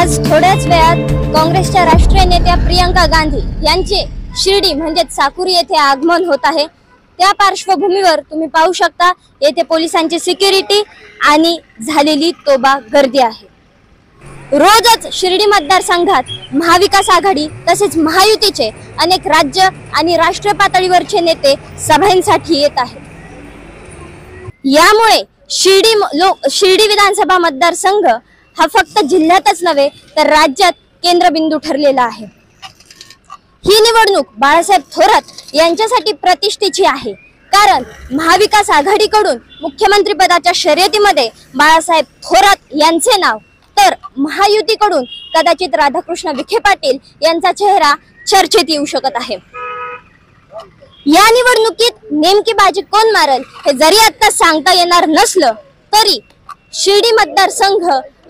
आज थोड्याच वेळात काँग्रेसच्या राष्ट्रीय नेत्या प्रियंका गांधी यांचे शिर्डी म्हणजेच साकुरी येथे आगमन होत आहे। त्या पार्श्वभूमीवर तुम्ही पाहू शकता येथे पोलिसांची सिक्युरिटी आणि झालेली तोबा गर्दी आहे। रोजच शिर्डी मतदारसंघात महाविकास आघाडी तसेच महायुतीचे अनेक राज्य आणि राष्ट्रीय पातळीवरचे नेते सभांसाठी येत आहेत। यामुळे शिर्डी विधानसभा मतदारसंघ हा फक्त जिल्ह्यातच नव्हे तर राज्यात केंद्रबिंदू ठरलेला आहे। ही निवडणूक बाळासाहेब थोरात यांच्यासाठी प्रतिष्ठेची आहे, कारण महाविकास आघाडीकडून मुख्यमंत्री पदाच्या शर्यतीमध्ये बाळासाहेब थोरात यांचे नाव तर महायुतीकडून कदाचित राधाकृष्ण विखे पाटील यांचा चेहरा चर्चेत येऊ शकत आहे। या निवडणुकीत नेमकी बाजी कोण मारेल हे जरी आता सांगता येणार नसलं तरी शिर्डी मतदारसंघ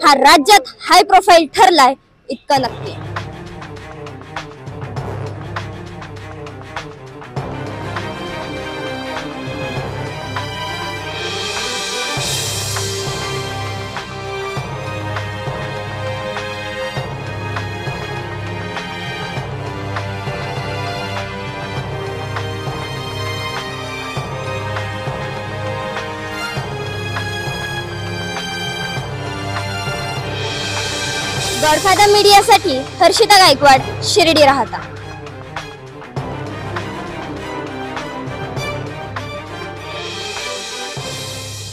हा राज्यात हाय प्रोफाईल ठरलाय इतकं नक्की। गॉडफादर मीडियासाठी हर्षिता गायकवाड, शिर्डी राहता।